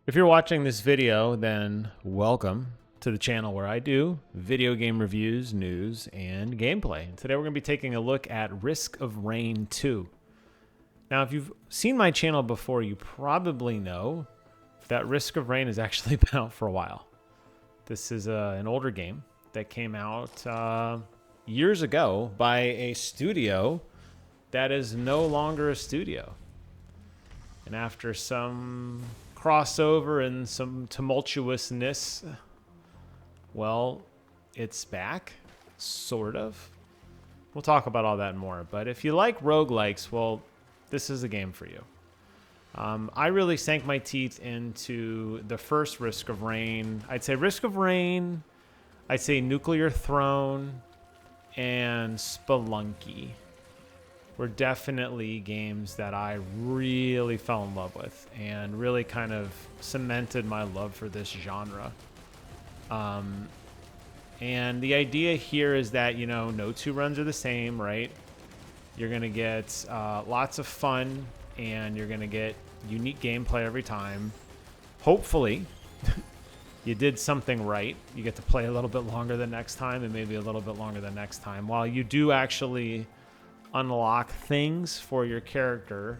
If you're watching this video, then welcome to the channel where I do video game reviews, news, and gameplay. And today we're going to be taking a look at Risk of Rain 2. Now, if you've seen my channel before, you probably know that Risk of Rain has actually been out for a while. This is an older game that came out years ago by a studio that is no longer a studio. And after some crossover and some tumultuousness, well, it's back, sort of. We'll talk about all that and more. But if you like roguelikes, well, this is a game for you. I really sank my teeth into the first Risk of Rain. I'd say Risk of Rain, I'd say Nuclear Throne, and Spelunky were definitely games that I really fell in love with and really kind of cemented my love for this genre. And the idea here is that, you know, no two runs are the same, right? You're going to get lots of fun and you're going to get unique gameplay every time. Hopefully, you did something right. You get to play a little bit longer the next time and maybe a little bit longer the next time. While you do actually unlock things for your character,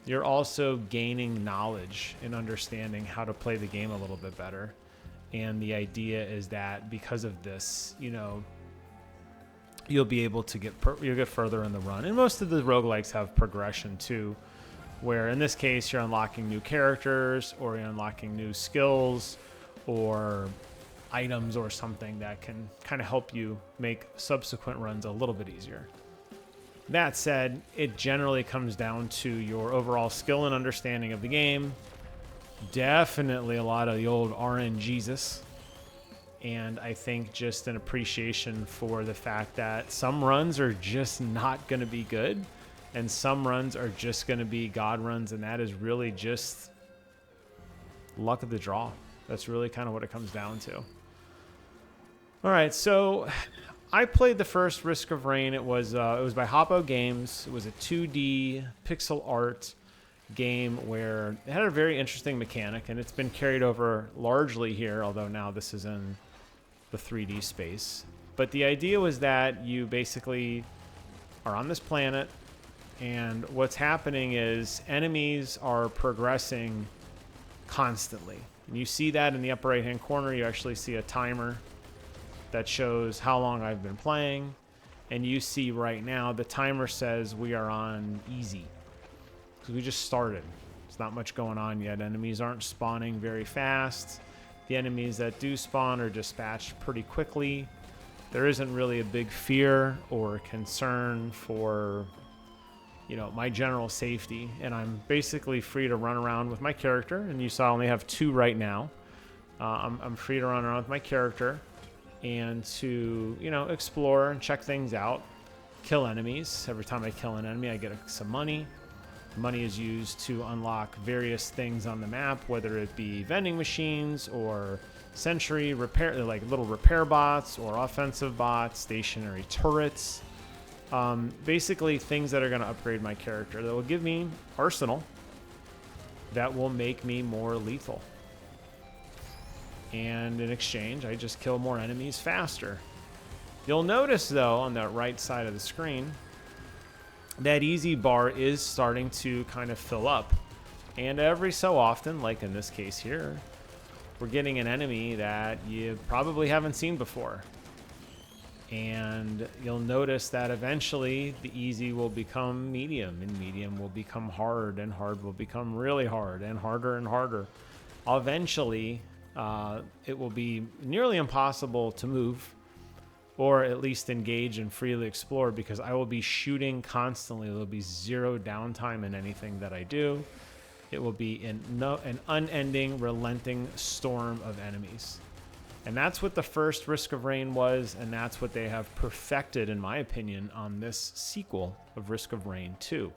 you're also gaining knowledge and understanding how to play the game a little bit better. And the idea is that because of this, you know, you'll be able to you'll get further in the run. And most of the roguelikes have progression too, where in this case you're unlocking new characters or you're unlocking new skills or items or something that can kind of help you make subsequent runs a little bit easier. That said, it generally comes down to your overall skill and understanding of the game. Definitely a lot of the old RNGesus. And I think just an appreciation for the fact that some runs are just not going to be good. And some runs are just going to be God runs. And that is really just luck of the draw. That's really kind of what it comes down to. All right, so I played the first Risk of Rain. It was by Hoppo Games. It was a 2D pixel art game where it had a very interesting mechanic, and it's been carried over largely here, although now this is in the 3D space. But the idea was that you basically are on this planet, and what's happening is enemies are progressing constantly. And you see that in the upper right-hand corner. You actually see a timer that shows how long I've been playing. And you see right now the timer says we are on easy because we just started. There's not much going on yet. Enemies aren't spawning very fast. The enemies that do spawn are dispatched pretty quickly. There isn't really a big fear or concern for, you know, my general safety. And I'm basically free to run around with my character. And you saw I only have 2 right now. I'm free to run around with my character and to, you know, explore and check things out, kill enemies. Every time I kill an enemy, I get some money. Money is used to unlock various things on the map, whether it be vending machines or sentry repair, like little repair bots or offensive bots, stationary turrets. Basically things that are going to upgrade my character that will give me arsenal that will make me more lethal. And in exchange, I just kill more enemies faster. You'll notice, though, on the right side of the screen, that easy bar is starting to kind of fill up. And every so often, like in this case here, we're getting an enemy that you probably haven't seen before. And you'll notice that eventually the easy will become medium, and medium will become hard, and hard will become really hard, and harder. Eventually, it will be nearly impossible to move or at least engage and freely explore because I will be shooting constantly. There will be zero downtime in anything that I do. It will be an unending, relenting storm of enemies. And that's what the first Risk of Rain was, and that's what they have perfected, in my opinion, on this sequel of Risk of Rain 2.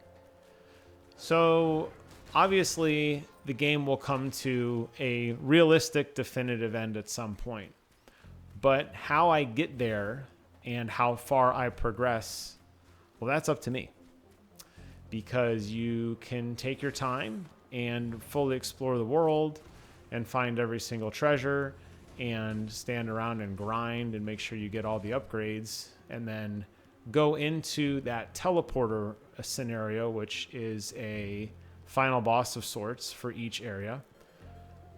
So obviously, the game will come to a realistic, definitive end at some point. But how I get there and how far I progress, well, that's up to me. Because you can take your time and fully explore the world. and find every single treasure and stand around and grind and make sure you get all the upgrades, and then go into that teleporter scenario, which is a final boss of sorts for each area,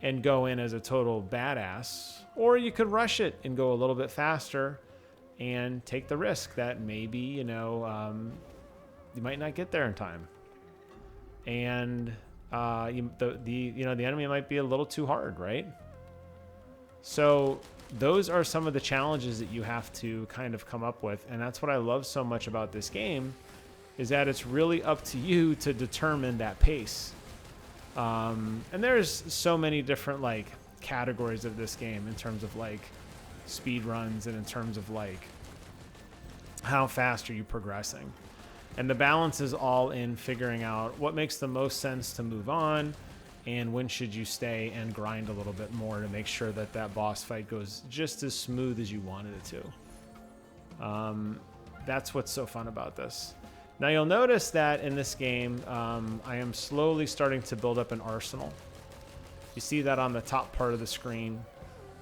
and go in as a total badass. Or you could rush it and go a little bit faster and take the risk that maybe, you might not get there in time. And the enemy might be a little too hard, right? So those are some of the challenges that you have to kind of come up with. And that's what I love so much about this game, is that it's really up to you to determine that pace. And there's so many different like categories of this game in terms of like speed runs and in terms of like how fast are you progressing. And the balance is all in figuring out what makes the most sense to move on, and when should you stay and grind a little bit more to make sure that that boss fight goes just as smooth as you wanted it to. That's what's so fun about this. Now you'll notice that in this game, I am slowly starting to build up an arsenal. You see that on the top part of the screen.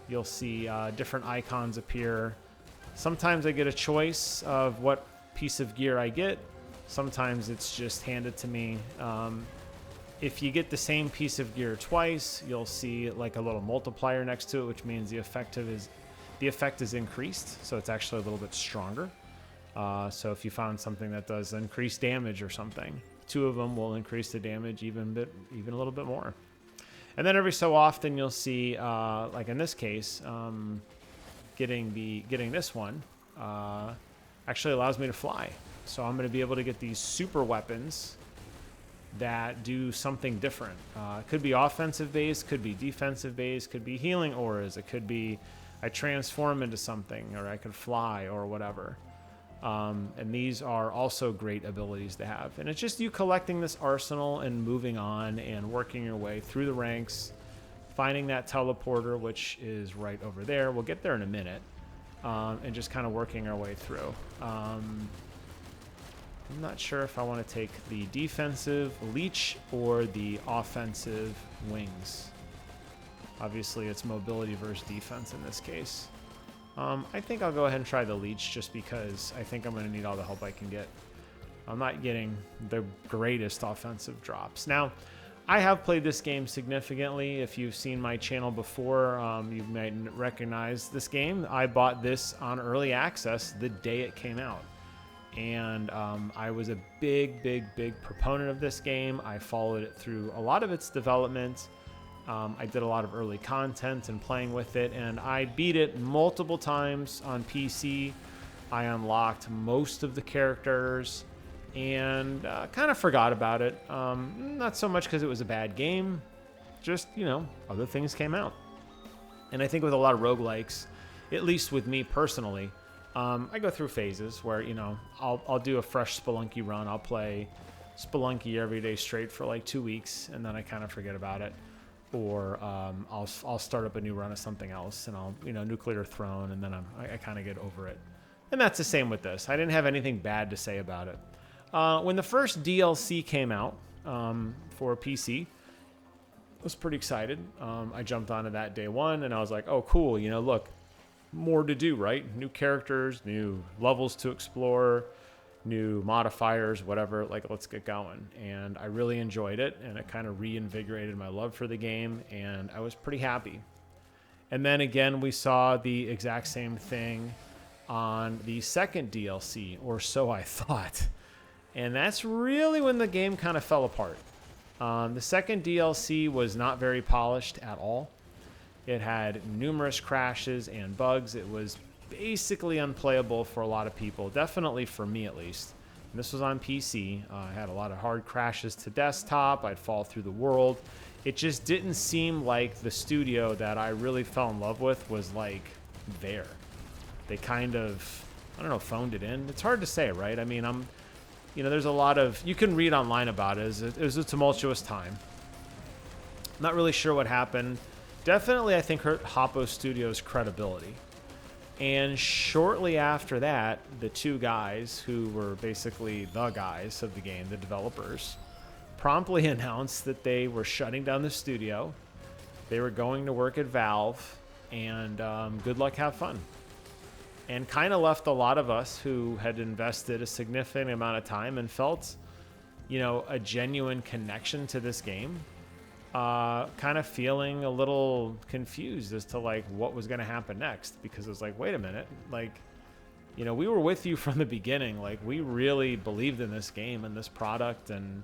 You'll see different icons appear. Sometimes I get a choice of what piece of gear I get. Sometimes it's just handed to me. If you get the same piece of gear twice, you'll see like a little multiplier next to it, which means the effect is increased, so it's actually a little bit stronger. So if you found something that does increased damage or something, 2 of them will increase the damage even a little bit more. And then every so often you'll see, like in this case, getting this one actually allows me to fly. So I'm going to be able to get these super weapons that do something different. It could be offensive based, could be defensive based, could be healing auras, it could be I transform into something, or I could fly or whatever. And these are also great abilities to have. And it's just you collecting this arsenal and moving on and working your way through the ranks, finding that teleporter, which is right over there. We'll get there in a minute. And just kind of working our way through. I'm not sure if I want to take the defensive leech or the offensive wings. Obviously, it's mobility versus defense in this case. I think I'll go ahead and try the leech just because I think I'm going to need all the help I can get. I'm not getting the greatest offensive drops. Now, I have played this game significantly. If you've seen my channel before, you might recognize this game. I bought this on early access the day it came out. And I was a big proponent of this game. I followed it through a lot of its development. I did a lot of early content and playing with it, and I beat it multiple times on PC. I unlocked most of the characters and kind of forgot about it. Not so much because it was a bad game, just, other things came out. And I think with a lot of roguelikes, at least with me personally, I go through phases where, I'll do a fresh Spelunky run. I'll play Spelunky every day straight for like 2 weeks, and then I kind of forget about it. Or I'll start up a new run of something else, and I'll, Nuclear Throne, and then I kind of get over it. And that's the same with this. I didn't have anything bad to say about it. When the first DLC came out for PC, I was pretty excited. I jumped onto that day one, and I was like, oh, cool. Look, more to do, right? New characters, new levels to explore, new modifiers, whatever. Like, let's get going. And I really enjoyed it, and it kind of reinvigorated my love for the game, and I was pretty happy. And then again, we saw the exact same thing on the second DLC, or so I thought. And that's really when the game kind of fell apart. The second DLC was not very polished at all. It had numerous crashes and bugs. It was basically unplayable for a lot of people, definitely for me at least. And this was on PC. I had a lot of hard crashes to desktop. I'd fall through the world. It just didn't seem like the studio that I really fell in love with was like there. They kind of, phoned it in. It's hard to say, right? I mean, there's a lot of, you can read online about it. It was a tumultuous time. Not really sure what happened. Definitely, I think, hurt Hoppo Studios' credibility. And shortly after that, the two guys who were basically the guys of the game, the developers, promptly announced that they were shutting down the studio. They were going to work at Valve, and good luck, have fun. And kind of left a lot of us who had invested a significant amount of time and felt, you know, a genuine connection to this game, kind of feeling a little confused as to like what was going to happen next, because it was like, wait a minute, like, you know, we were with you from the beginning. Like, we really believed in this game and this product. And,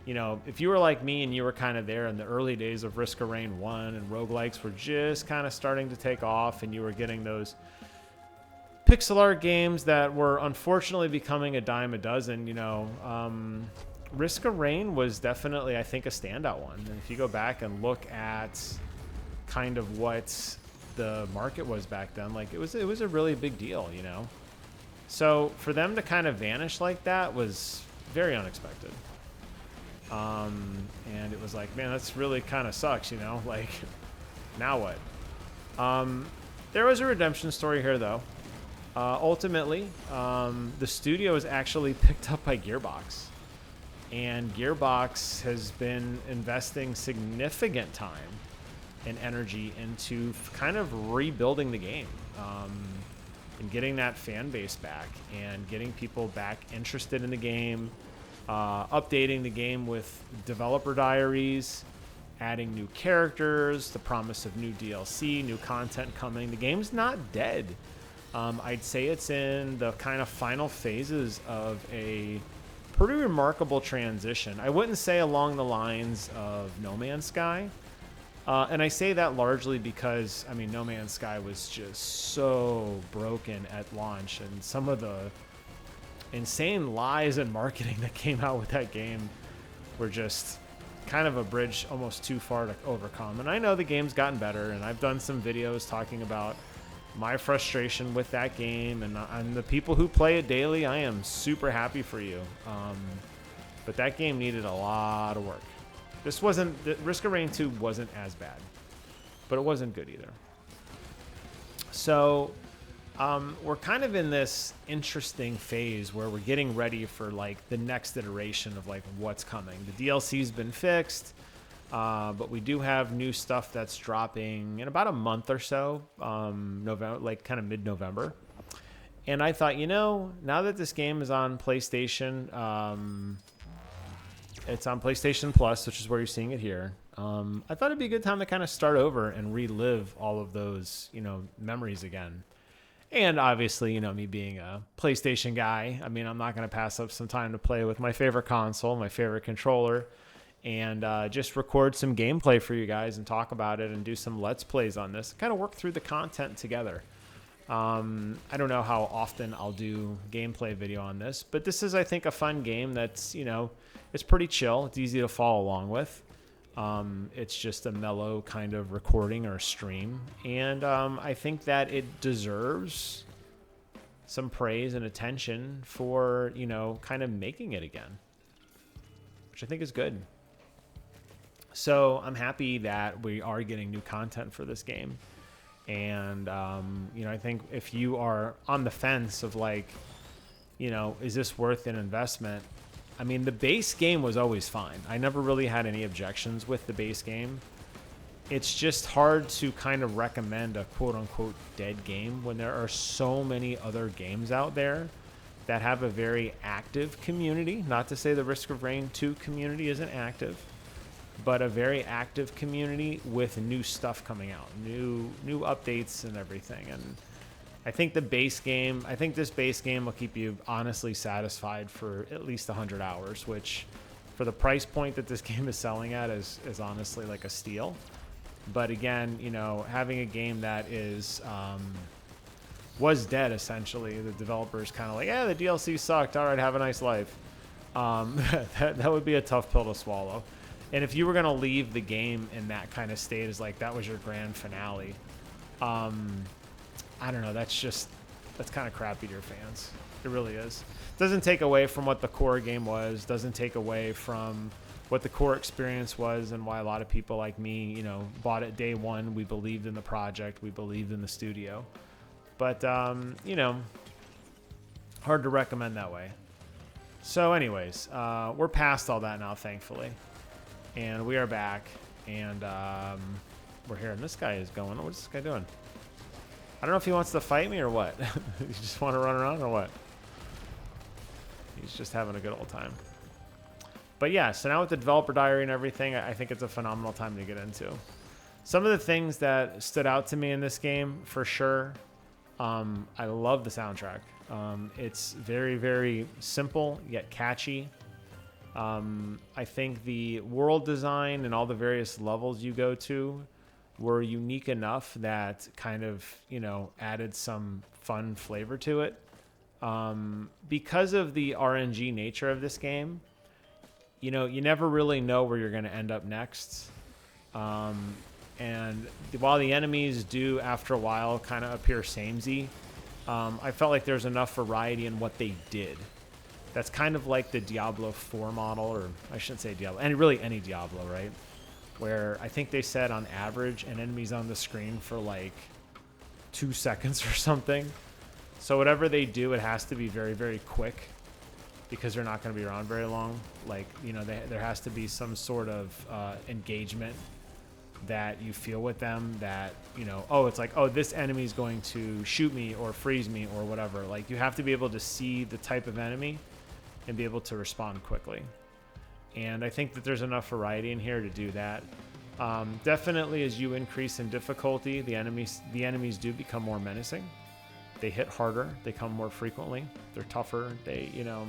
you know, if you were like me and you were kind of there in the early days of Risk of Rain 1 and roguelikes were just kind of starting to take off, and you were getting those pixel art games that were unfortunately becoming a dime a dozen, you know, Risk of Rain was definitely, I think, a standout one. And if you go back and look at kind of what the market was back then, like it was a really big deal, you know. So for them to kind of vanish like that was very unexpected. And it was like, man, that's really kind of sucks, you know, like now what? There was a redemption story here though. Ultimately, the studio is actually picked up by Gearbox, and Gearbox has been investing significant time and energy into kind of rebuilding the game, and getting that fan base back and getting people back interested in the game, updating the game with developer diaries, adding new characters, the promise of new DLC, new content coming. The game's not dead. I'd say it's in the kind of final phases of a pretty remarkable transition. I wouldn't say along the lines of No Man's Sky. And I say that largely because, I mean, No Man's Sky was just so broken at launch, and some of the insane lies and marketing that came out with that game were just kind of a bridge almost too far to overcome. And I know the game's gotten better, and I've done some videos talking about my frustration with that game, and the people who play it daily. I am super happy for you. But that game needed a lot of work. Risk of Rain 2 wasn't as bad, but it wasn't good either. So we're kind of in this interesting phase where we're getting ready for like the next iteration of like what's coming. The DLC's been fixed. But we do have new stuff that's dropping in about a month or so, November, like kind of mid-November. And I thought, you know, now that this game is on PlayStation, it's on PlayStation Plus, which is where you're seeing it here. I thought it'd be a good time to kind of start over and relive all of those, you know, memories again. And obviously, you know, me being a PlayStation guy, I mean, I'm not going to pass up some time to play with my favorite console, my favorite controller, and just record some gameplay for you guys and talk about it and do some Let's Plays on this, kind of work through the content together. I don't know how often I'll do gameplay video on this, but this is, I think, a fun game that's, you know, it's pretty chill. It's easy to follow along with. It's just a mellow kind of recording or stream. And I think that it deserves some praise and attention for, you know, kind of making it again, which I think is good. So I'm happy that we are getting new content for this game. And, you know, I think if you are on the fence of like, you know, is this worth an investment? I mean, the base game was always fine. I never really had any objections with the base game. It's just hard to kind of recommend a quote unquote dead game when there are so many other games out there that have a very active community. Not to say the Risk of Rain 2 community isn't active, but a very active community with new stuff coming out, new updates and everything. And I think this base game will keep you honestly satisfied for at least 100 hours, which for the price point that this game is selling at is honestly like a steal. But again, you know, having a game that was dead essentially, the developers kind of like, yeah, the DLC sucked. All right, have a nice life. That would be a tough pill to swallow. And if you were going to leave the game in that kind of state as like that was your grand finale, I don't know, that's kind of crappy to your fans. It really is. Doesn't take away from what the core game was, doesn't take away from what the core experience was, and why a lot of people like me, you know, bought it day one. We believed in the project, we believed in the studio. But, you know, hard to recommend that way. So anyways, we're past all that now, thankfully. And we are back. And we're here, and this guy is going. What's this guy doing? I don't know if he wants to fight me or what. You just want to run around or what? He's just having a good old time. But yeah, so now with the developer diary and everything, I think it's a phenomenal time to get into. Some of the things that stood out to me in this game, for sure, I love the soundtrack. It's very, very simple, yet catchy. I think the world design and all the various levels you go to were unique enough that kind of, you know, added some fun flavor to it. Because of the RNG nature of this game, you know, you never really know where you're going to end up next. And while the enemies do, after a while, kind of appear samey, I felt like there's enough variety in what they did. That's kind of like the Diablo 4 model, or I shouldn't say Diablo, and really any Diablo, right? Where I think they said on average an enemy's on the screen for like 2 seconds or something. So whatever they do, it has to be very, very quick because they're not going to be around very long. Like, you know, there has to be some sort of engagement that you feel with them that, you know, oh, it's like, oh, this enemy is going to shoot me or freeze me or whatever. Like, you have to be able to see the type of enemy and be able to respond quickly. And I think that there's enough variety in here to do that. Definitely as you increase in difficulty, the enemies do become more menacing. They hit harder. They come more frequently. They're tougher. They, you know,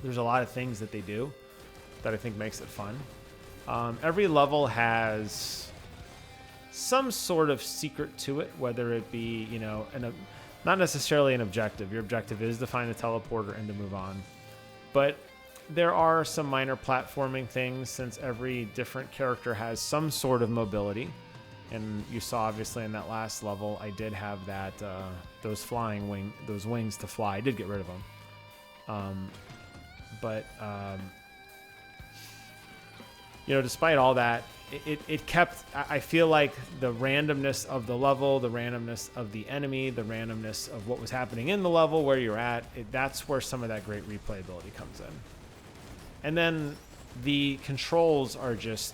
there's a lot of things that they do that I think makes it fun. Every level has some sort of secret to it, whether it be, you know, not necessarily an objective. Your objective is to find a teleporter and to move on. But there are some minor platforming things since every different character has some sort of mobility. And you saw obviously in that last level, I did have that, those wings to fly. I did get rid of them. You know, despite all that, it kept, I feel like the randomness of the level, the randomness of the enemy, the randomness of what was happening in the level, where you're at, that's where some of that great replayability comes in. And then the controls are just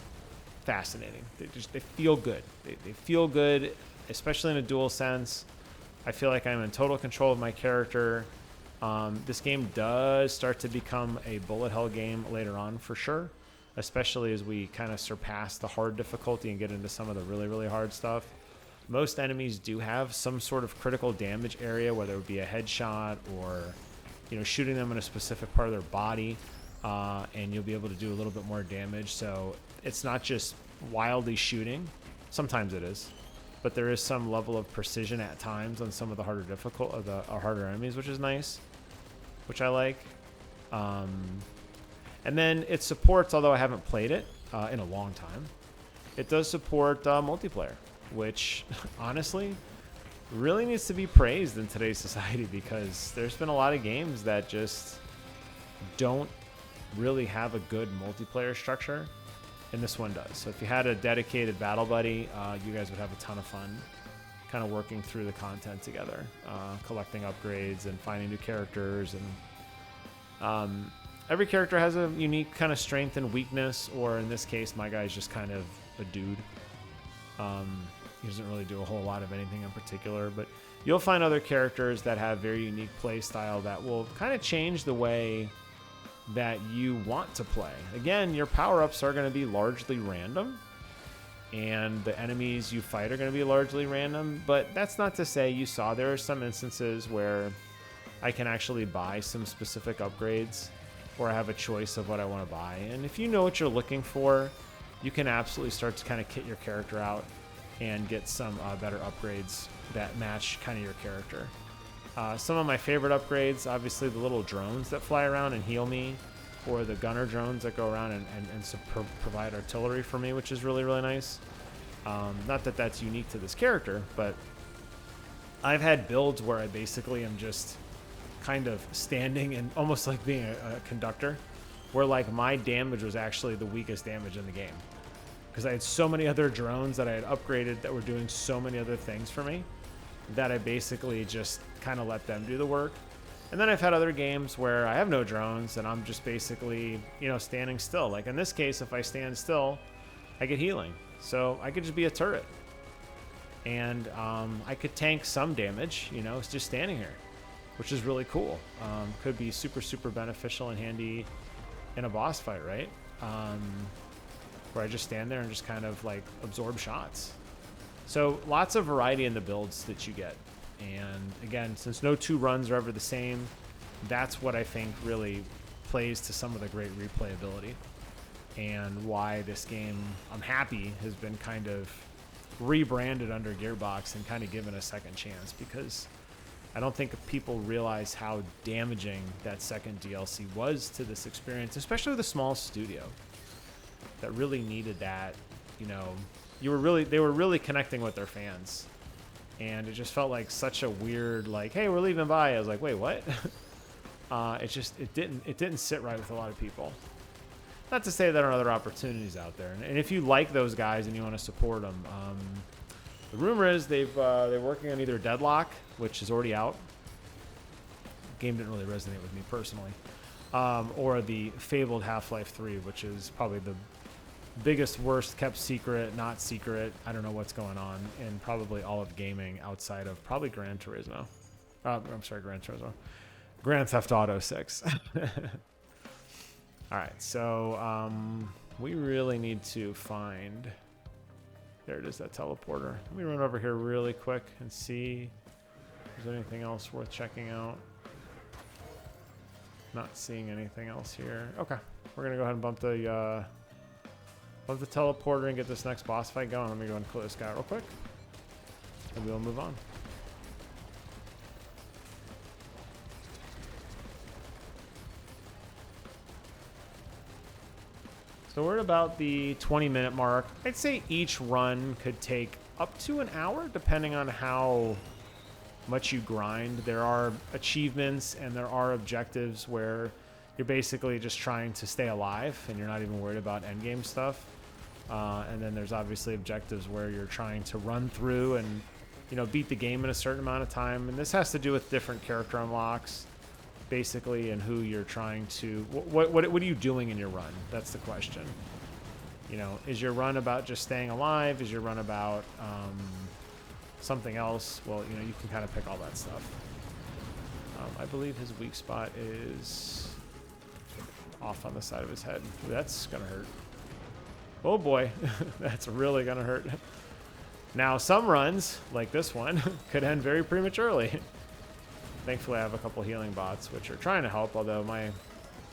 fascinating. They feel good. They feel good, especially in a dual sense. I feel like I'm in total control of my character. This game does start to become a bullet hell game later on for sure, especially as we kind of surpass the hard difficulty and get into some of the really, really hard stuff. Most enemies do have some sort of critical damage area, whether it would be a headshot or, you know, shooting them in a specific part of their body, and you'll be able to do a little bit more damage. So it's not just wildly shooting. Sometimes it is, but there is some level of precision at times on some of the harder harder enemies, which is nice, which I like. And then it supports, although I haven't played it in a long time, it does support multiplayer, which honestly really needs to be praised in today's society, because there's been a lot of games that just don't really have a good multiplayer structure, and this one does. So if you had a dedicated battle buddy, you guys would have a ton of fun kind of working through the content together, collecting upgrades and finding new characters. And every character has a unique kind of strength and weakness, or in this case, my guy's just kind of a dude. He doesn't really do a whole lot of anything in particular, but you'll find other characters that have very unique play style that will kind of change the way that you want to play. Again, your power-ups are going to be largely random, and the enemies you fight are going to be largely random, but that's not to say, you saw there are some instances where I can actually buy some specific upgrades, or I have a choice of what I want to buy. And if you know what you're looking for, you can absolutely start to kind of kit your character out and get some better upgrades that match kind of your character. Some of my favorite upgrades, obviously the little drones that fly around and heal me, or the gunner drones that go around and provide artillery for me, which is really, really nice. Not that that's unique to this character, but I've had builds where I basically am just kind of standing and almost like being a conductor, where like my damage was actually the weakest damage in the game, because I had so many other drones that I had upgraded that were doing so many other things for me that I basically just kind of let them do the work. And then I've had other games where I have no drones and I'm just basically, you know, standing still. Like in this case, if I stand still, I get healing. So I could just be a turret. And I could tank some damage, you know, it's just standing here, which is really cool. Could be super, super beneficial and handy in a boss fight, right? Where I just stand there and just kind of like absorb shots. So lots of variety in the builds that you get. And again, since no two runs are ever the same, that's what I think really plays to some of the great replayability and why this game, I'm happy, has been kind of rebranded under Gearbox and kind of given a second chance, because I don't think people realize how damaging that second DLC was to this experience, especially with a small studio that really needed that. You know, they were really connecting with their fans, and it just felt like such a weird, like, hey, we're leaving by. I was like, wait, what? It didn't sit right with a lot of people. Not to say there are other opportunities out there, and if you like those guys and you want to support them, the rumor is they're working on either Deadlock, which is already out. The game didn't really resonate with me personally, or the fabled Half-Life 3, which is probably the biggest, worst kept secret, not secret. I don't know what's going on in probably all of gaming outside of probably Gran Turismo. Grand Theft Auto 6. All right, so we really need to find. There it is, that teleporter. Let me run over here really quick and see if there's anything else worth checking out. Not seeing anything else here. Okay, we're gonna go ahead and bump the teleporter and get this next boss fight going. Let me go and clear this guy real quick, and we'll move on. So we're at about the 20-minute mark. I'd say each run could take up to an hour, depending on how much you grind. There are achievements and there are objectives where you're basically just trying to stay alive and you're not even worried about endgame stuff. And then there's obviously objectives where you're trying to run through and, you know, beat the game in a certain amount of time. And this has to do with different character unlocks, basically, and who you're trying to. What are you doing in your run? That's the question. You know, is your run about just staying alive? Is your run about something else? Well, you know, you can kind of pick all that stuff. I believe his weak spot is off on the side of his head. Ooh, that's gonna hurt. Oh boy, that's really gonna hurt. Now, some runs, like this one, could end very prematurely. Thankfully, I have a couple healing bots, which are trying to help, although my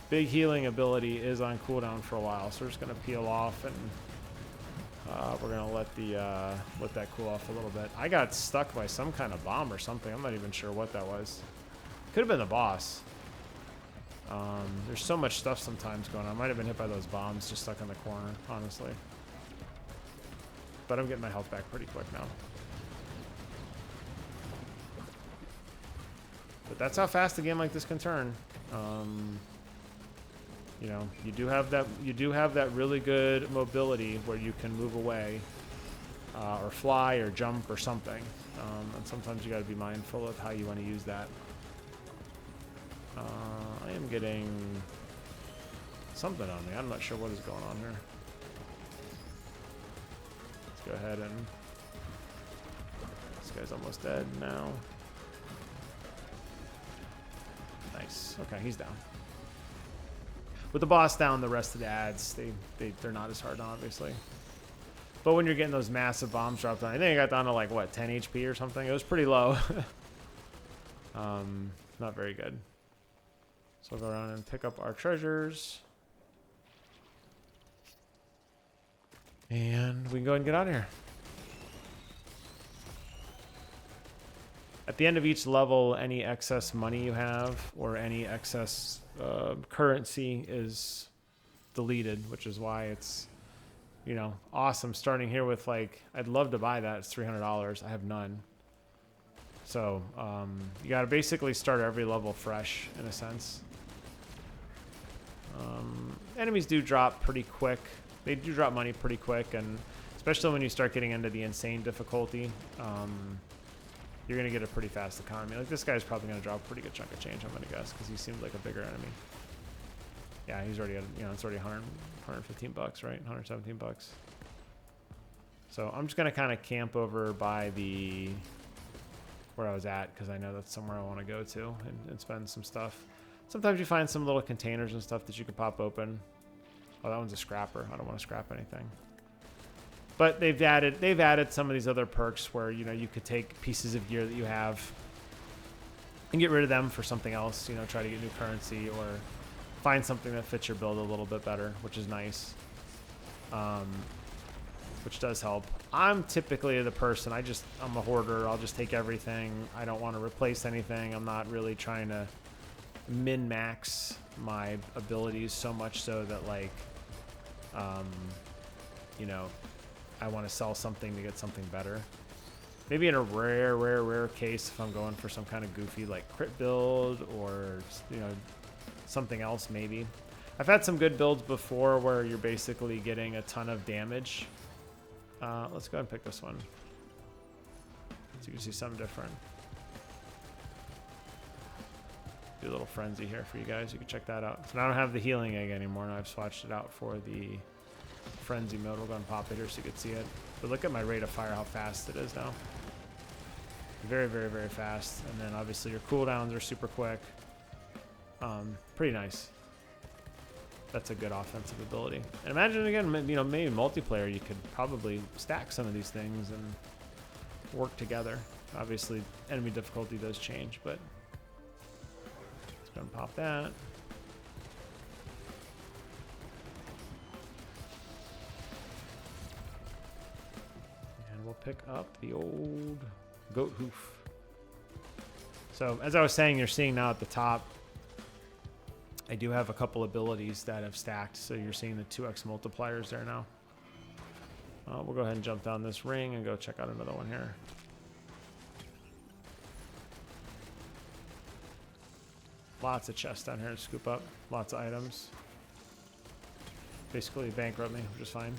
big healing ability is on cooldown for a while. So we're just going to peel off, and we're going to let that cool off a little bit. I got stuck by some kind of bomb or something. I'm not even sure what that was. Could have been the boss. There's so much stuff sometimes going on. I might have been hit by those bombs just stuck in the corner, honestly. But I'm getting my health back pretty quick now. But that's how fast a game like this can turn. You know, you do have that really good mobility where you can move away, or fly, or jump, or something. And sometimes you got to be mindful of how you want to use that. I am getting something on me. I'm not sure what is going on here. Let's go ahead and. This guy's almost dead now. Nice. Okay, he's down. With the boss down, the rest of the ads, they're not as hard, obviously. But when you're getting those massive bombs dropped on, I think I got down to like, what, 10 HP or something? It was pretty low. Not very good. So we'll go around and pick up our treasures. And we can go ahead and get out of here. At the end of each level, any excess money you have or any excess currency is deleted, which is why it's, you know, awesome starting here with, like, I'd love to buy that. It's $300. I have none. So you got to basically start every level fresh, in a sense. Enemies do drop pretty quick. They do drop money pretty quick, and especially when you start getting into the insane difficulty, you're going to get a pretty fast economy. Like, this guy's probably going to drop a pretty good chunk of change, I'm going to guess, because he seems like a bigger enemy. Yeah, he's already at, you know, it's already 115 bucks, right? 117 bucks. So I'm just going to kind of camp over by the where I was at, because I know that's somewhere I want to go to and spend some stuff. Sometimes you find some little containers and stuff that you can pop open. Oh, that one's a scrapper. I don't want to scrap anything. But they've added some of these other perks where, you know, you could take pieces of gear that you have and get rid of them for something else, you know, try to get new currency or find something that fits your build a little bit better, which is nice. Which does help. I'm typically the person, I'm a hoarder. I'll just take everything. I don't want to replace anything. I'm not really trying to min-max my abilities so much so that, like, you know, I want to sell something to get something better. Maybe in a rare case, if I'm going for some kind of goofy, like, crit build or, you know, something else maybe. I've had some good builds before where you're basically getting a ton of damage. Let's go ahead and pick this one, so you can see something different. Do a little frenzy here for you guys. You can check that out. So now I don't have the healing egg anymore, and I've swatched it out for the frenzy mode. We'll go and pop it here so you can see it. But look at my rate of fire, how fast it is now. Very, very, very fast. And then obviously your cooldowns are super quick. Pretty nice. That's a good offensive ability. And imagine, again, you know, maybe multiplayer, you could probably stack some of these things and work together. Obviously, enemy difficulty does change, but let's go and pop that. And we'll pick up the old goat hoof. So, as I was saying, you're seeing now at the top, I do have a couple abilities that have stacked, so you're seeing the 2x multipliers there now. We'll go ahead and jump down this ring and go check out another one here. Lots of chests down here to scoop up. Lots of items. Basically bankrupt me, which is fine.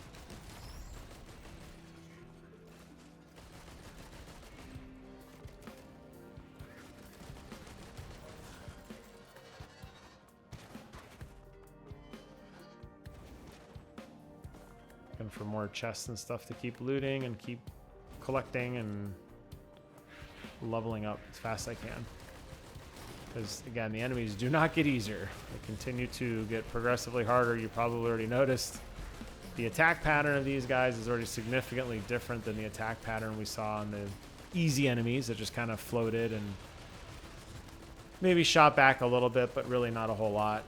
For more chests and stuff to keep looting and keep collecting and leveling up as fast as I can. Because, again, the enemies do not get easier. They continue to get progressively harder. You probably already noticed the attack pattern of these guys is already significantly different than the attack pattern we saw on the easy enemies that just kind of floated and maybe shot back a little bit, but really not a whole lot.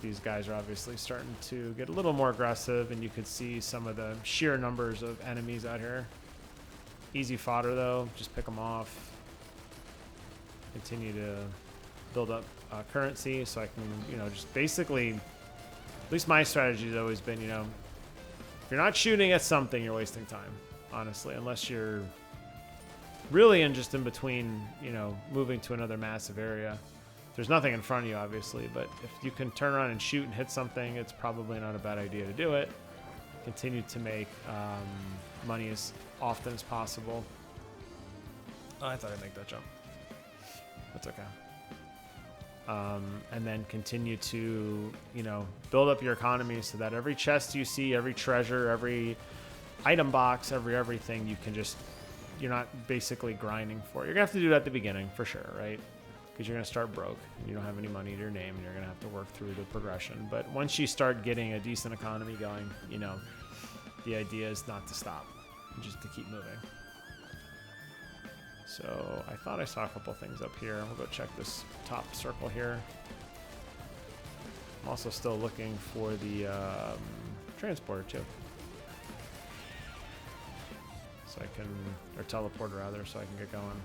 These guys are obviously starting to get a little more aggressive, and you could see some of the sheer numbers of enemies out here. Easy fodder, though. Just pick them off. Continue to build up currency so I can, you know, just basically, at least my strategy has always been, you know, if you're not shooting at something, you're wasting time, honestly, unless you're really just in between, you know, moving to another massive area. There's nothing in front of you, obviously, but if you can turn around and shoot and hit something, it's probably not a bad idea to do it. Continue to make money as often as possible. Oh, I thought I'd make that jump. That's okay. And then continue to, you know, build up your economy so that every chest you see, every treasure, every item box, everything, you can just, you're not basically grinding for it. You're going to have to do that at the beginning, for sure, right? Because you're going to start broke. You don't have any money to your name, and you're going to have to work through the progression. But once you start getting a decent economy going, you know, the idea is not to stop, just to keep moving. So I thought I saw a couple things up here. We'll go check this top circle here. I'm also still looking for the transporter too. So I can, or teleporter rather, so I can get going.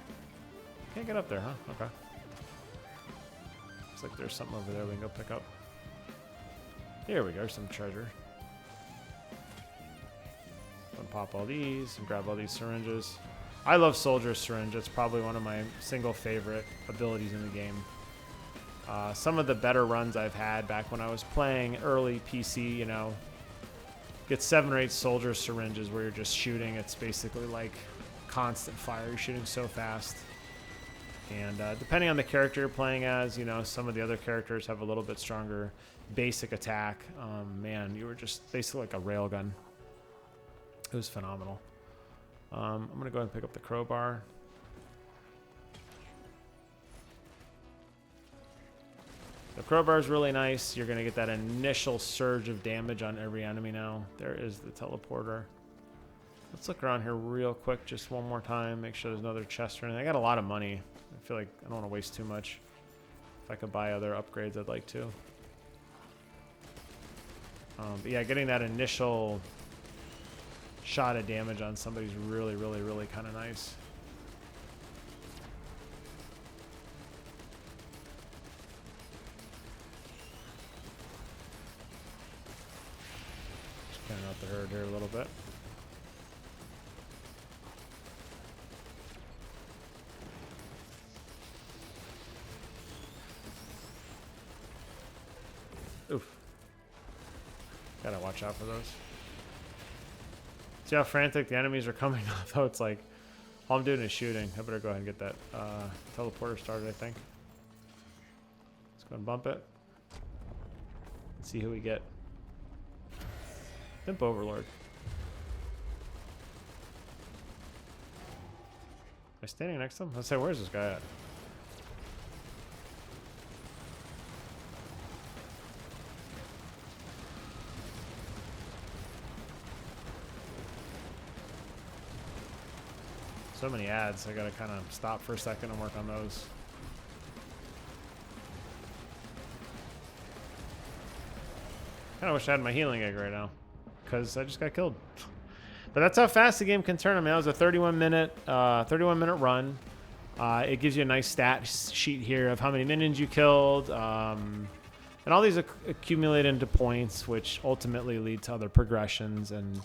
Can't get up there, huh? Okay. Looks like there's something over there we can go pick up. Here we go, some treasure. Pop all these and grab all these syringes. I love Soldier Syringe. It's probably one of my single favorite abilities in the game. Some of the better runs I've had back when I was playing early PC, you know, get 7 or 8 Soldier Syringes where you're just shooting. It's basically like constant fire. You're shooting so fast. And depending on the character you're playing as, you know, some of the other characters have a little bit stronger basic attack. Man, you were just basically like a railgun. It was phenomenal. I'm going to go ahead and pick up the crowbar. The crowbar is really nice. You're going to get that initial surge of damage on every enemy now. There is the teleporter. Let's look around here real quick just one more time. Make sure there's another chest or anything. I got a lot of money. I feel like I don't want to waste too much. If I could buy other upgrades, I'd like to. But yeah, getting that initial shot of damage on somebody's really, really, really kind of nice. Just clearing out the herd here a little bit. Oof. Gotta watch out for those. See how frantic the enemies are coming, though? It's like, all I'm doing is shooting. I better go ahead and get that teleporter started, I think. Let's go and bump it. Let's see who we get. Imp Overlord. Am I standing next to him? Let's say, where's this guy at? So many ads, I gotta kind of stop for a second and work on those. Kind of wish I had my healing egg right now, because I just got killed. But that's how fast the game can turn. I mean, that was a 31-minute run. It gives you a nice stat sheet here of how many minions you killed, and all these accumulate into points, which ultimately lead to other progressions and.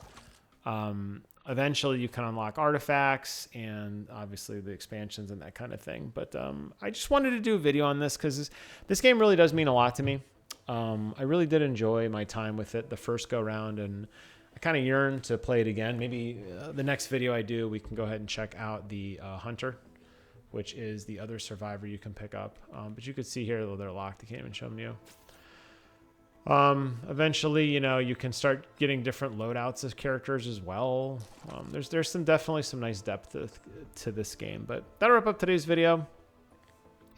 Eventually you can unlock artifacts and obviously the expansions and that kind of thing. But I just wanted to do a video on this because this game really does mean a lot to me. I really did enjoy my time with it the first go round, and I kind of yearn to play it again. Maybe the next video I do, we can go ahead and check out the Hunter, which is the other survivor you can pick up. But you could see here, though they're locked, I can't even show them to you. Eventually, you know, you can start getting different loadouts as characters as well. There's definitely some nice depth to this game. But that'll wrap up today's video.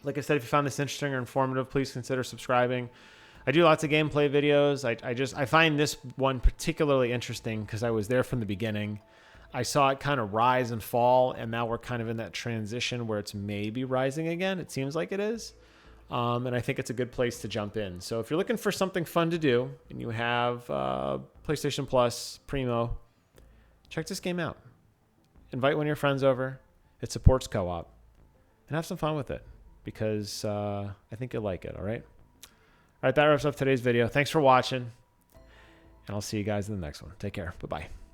Like I said, if you found this interesting or informative, please consider subscribing. I do lots of gameplay videos. I find this one particularly interesting because I was there from the beginning. I saw it kind of rise and fall, and now we're kind of in that transition where it's maybe rising again. It seems like it is. And I think it's a good place to jump in. So if you're looking for something fun to do and you have PlayStation Plus, Primo, check this game out. Invite one of your friends over. It supports co-op. And have some fun with it because I think you'll like it, all right? All right, that wraps up today's video. Thanks for watching. And I'll see you guys in the next one. Take care. Bye-bye.